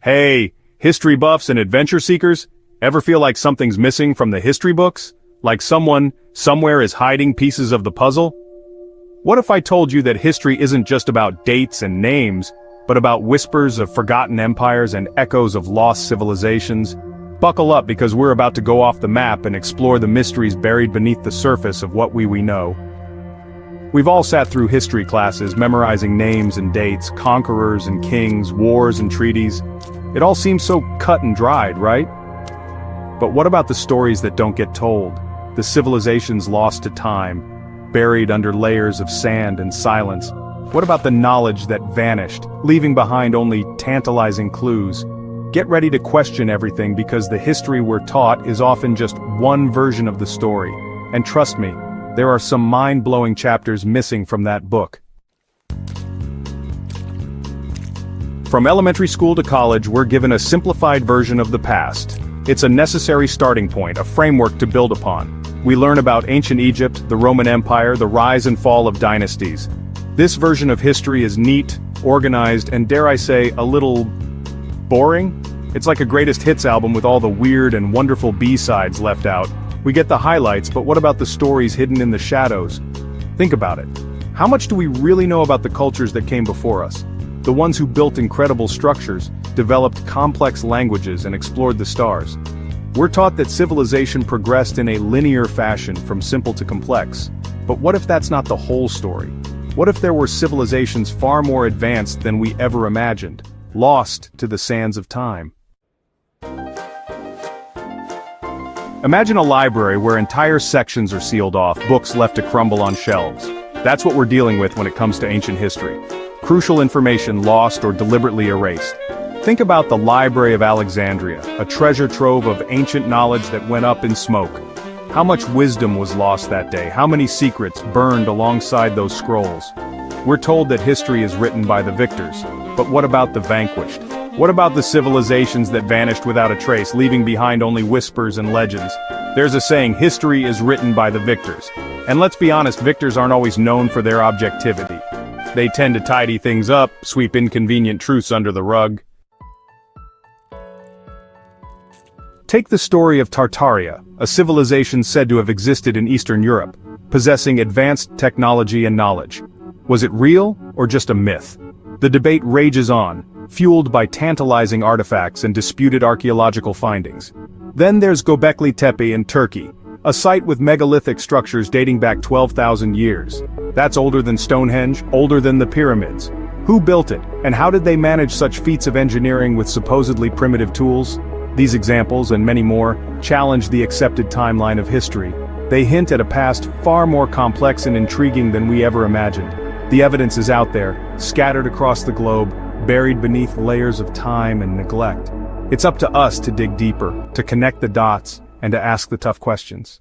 Hey, history buffs and adventure seekers, ever feel like something's missing from the history books? Like someone, somewhere is hiding pieces of the puzzle? What if I told you that history isn't just about dates and names, but about whispers of forgotten empires and echoes of lost civilizations? Buckle up because we're about to go off the map and explore the mysteries buried beneath the surface of what we know. We've all sat through history classes memorizing names and dates, conquerors and kings, wars and treaties. It all seems so cut and dried, right? But what about the stories that don't get told? The civilizations lost to time, buried under layers of sand and silence. What about the knowledge that vanished, leaving behind only tantalizing clues? Get ready to question everything because the history we're taught is often just one version of the story. And trust me, there are some mind-blowing chapters missing from that book. From elementary school to college, we're given a simplified version of the past. It's a necessary starting point, a framework to build upon. We learn about ancient Egypt, the Roman Empire, the rise and fall of dynasties. This version of history is neat, organized, and dare I say, a little boring? It's like a greatest hits album with all the weird and wonderful B-sides left out. We get the highlights, but what about the stories hidden in the shadows? Think about it. How much do we really know about the cultures that came before us? The ones who built incredible structures, developed complex languages and explored the stars. We're taught that civilization progressed in a linear fashion from simple to complex. But what if that's not the whole story? What if there were civilizations far more advanced than we ever imagined, lost to the sands of time? Imagine a library where entire sections are sealed off, books left to crumble on shelves. That's what we're dealing with when it comes to ancient history. Crucial information lost or deliberately erased. Think about the Library of Alexandria, a treasure trove of ancient knowledge that went up in smoke. How much wisdom was lost that day? How many secrets burned alongside those scrolls? We're told that history is written by the victors, but what about the vanquished? What about the civilizations that vanished without a trace, leaving behind only whispers and legends? There's a saying, history is written by the victors. And let's be honest, victors aren't always known for their objectivity. They tend to tidy things up, sweep inconvenient truths under the rug. Take the story of Tartaria, a civilization said to have existed in Eastern Europe, possessing advanced technology and knowledge. Was it real, or just a myth? The debate rages on, fueled by tantalizing artifacts and disputed archaeological findings. Then there's Göbekli Tepe in Turkey, a site with megalithic structures dating back 12,000 years. That's older than Stonehenge, older than the pyramids. Who built it, and how did they manage such feats of engineering with supposedly primitive tools? These examples, and many more, challenge the accepted timeline of history. They hint at a past far more complex and intriguing than we ever imagined. The evidence is out there, scattered across the globe, buried beneath layers of time and neglect. It's up to us to dig deeper, to connect the dots, and to ask the tough questions.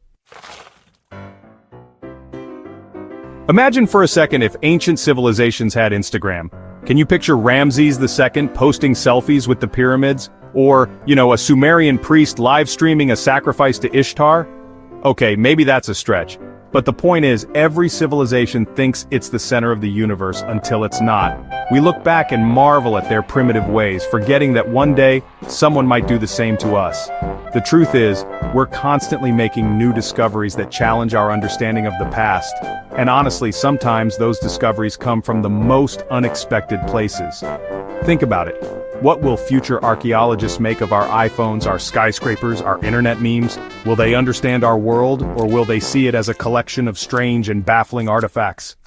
Imagine for a second if ancient civilizations had Instagram. Can you picture Ramses II posting selfies with the pyramids? Or, a Sumerian priest live streaming a sacrifice to Ishtar? Okay, maybe that's a stretch. But the point is, every civilization thinks it's the center of the universe until it's not. We look back and marvel at their primitive ways, forgetting that one day, someone might do the same to us. The truth is, we're constantly making new discoveries that challenge our understanding of the past. And honestly, sometimes those discoveries come from the most unexpected places. Think about it. What will future archaeologists make of our iPhones, our skyscrapers, our internet memes? Will they understand our world, or will they see it as a collection of strange and baffling artifacts?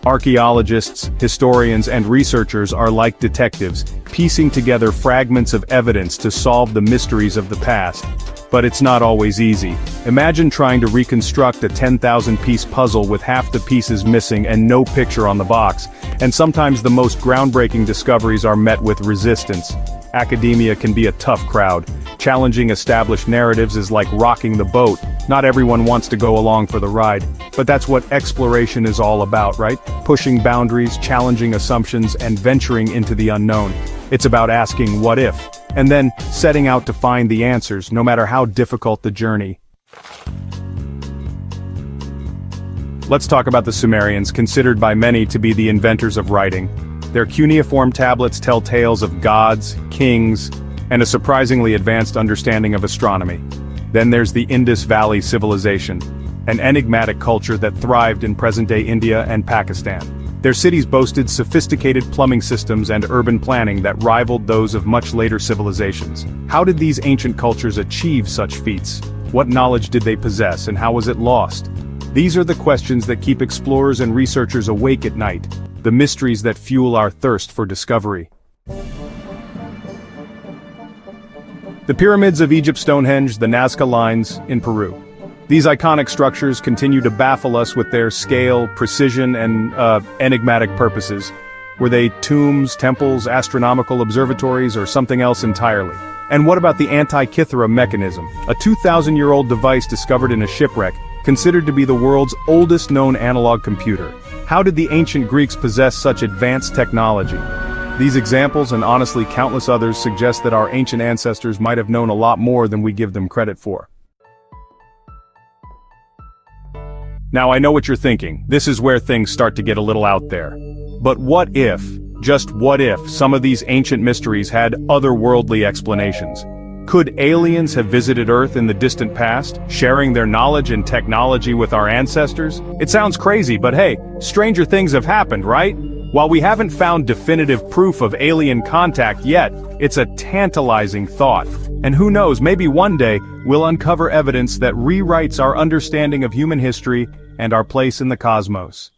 Archaeologists, historians, and researchers are like detectives, piecing together fragments of evidence to solve the mysteries of the past. But it's not always easy. Imagine trying to reconstruct a 10,000-piece puzzle with half the pieces missing and no picture on the box. And sometimes the most groundbreaking discoveries are met with resistance. Academia can be a tough crowd. Challenging established narratives is like rocking the boat. Not everyone wants to go along for the ride. But that's what exploration is all about, right? Pushing boundaries, challenging assumptions, and venturing into the unknown. It's about asking what if, and then setting out to find the answers, no matter how difficult the journey. Let's talk about the Sumerians, considered by many to be the inventors of writing. Their cuneiform tablets tell tales of gods, kings, and a surprisingly advanced understanding of astronomy. Then there's the Indus Valley Civilization, an enigmatic culture that thrived in present-day India and Pakistan. Their cities boasted sophisticated plumbing systems and urban planning that rivaled those of much later civilizations. How did these ancient cultures achieve such feats? What knowledge did they possess, and how was it lost? These are the questions that keep explorers and researchers awake at night, the mysteries that fuel our thirst for discovery. The pyramids of Egypt, Stonehenge, the Nazca Lines in Peru. These iconic structures continue to baffle us with their scale, precision, and enigmatic purposes. Were they tombs, temples, astronomical observatories, or something else entirely? And what about the Antikythera mechanism, a 2,000-year-old device discovered in a shipwreck, considered to be the world's oldest known analog computer? How did the ancient Greeks possess such advanced technology? These examples, and honestly countless others, suggest that our ancient ancestors might have known a lot more than we give them credit for. Now I know what you're thinking, this is where things start to get a little out there. But what if, just what if, some of these ancient mysteries had otherworldly explanations? Could aliens have visited Earth in the distant past, sharing their knowledge and technology with our ancestors? It sounds crazy, but hey, stranger things have happened, right? While we haven't found definitive proof of alien contact yet, it's a tantalizing thought. And who knows, maybe one day, we'll uncover evidence that rewrites our understanding of human history and our place in the cosmos.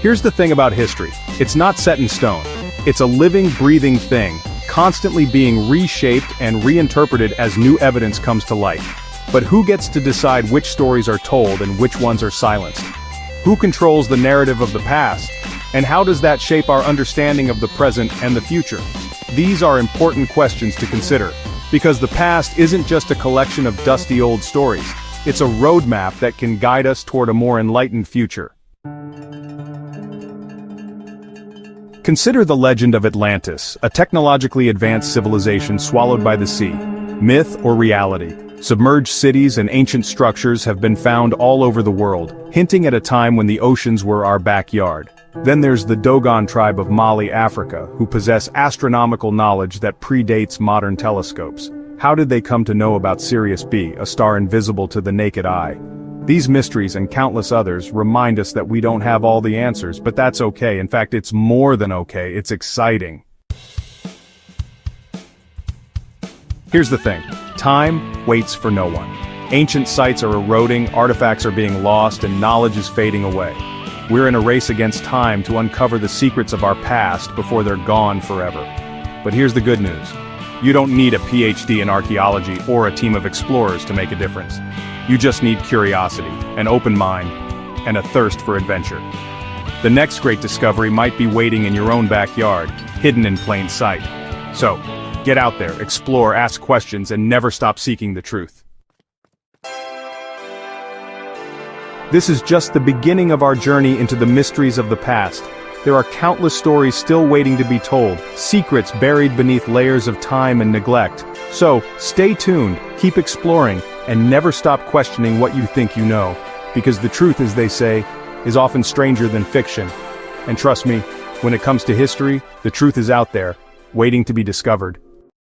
Here's the thing about history. It's not set in stone. It's a living, breathing thing, constantly being reshaped and reinterpreted as new evidence comes to light. But who gets to decide which stories are told and which ones are silenced? Who controls the narrative of the past? And how does that shape our understanding of the present and the future? These are important questions to consider, because the past isn't just a collection of dusty old stories. It's a roadmap that can guide us toward a more enlightened future. Consider the legend of Atlantis, a technologically advanced civilization swallowed by the sea. Myth or reality? Submerged cities and ancient structures have been found all over the world, hinting at a time when the oceans were our backyard. Then there's the Dogon tribe of Mali, Africa, who possess astronomical knowledge that predates modern telescopes. How did they come to know about Sirius B, a star invisible to the naked eye? These mysteries and countless others remind us that we don't have all the answers, but that's okay. In fact, it's more than okay, it's exciting. Here's the thing. Time waits for no one. Ancient sites are eroding, artifacts are being lost, and knowledge is fading away. We're in a race against time to uncover the secrets of our past before they're gone forever. But here's the good news. You don't need a PhD in archaeology or a team of explorers to make a difference. You just need curiosity, an open mind, and a thirst for adventure. The next great discovery might be waiting in your own backyard, hidden in plain sight. So, get out there, explore, ask questions, and never stop seeking the truth. This is just the beginning of our journey into the mysteries of the past. There are countless stories still waiting to be told, secrets buried beneath layers of time and neglect. So, stay tuned, keep exploring, and never stop questioning what you think you know, because the truth, as they say, is often stranger than fiction. And trust me, when it comes to history, the truth is out there, waiting to be discovered.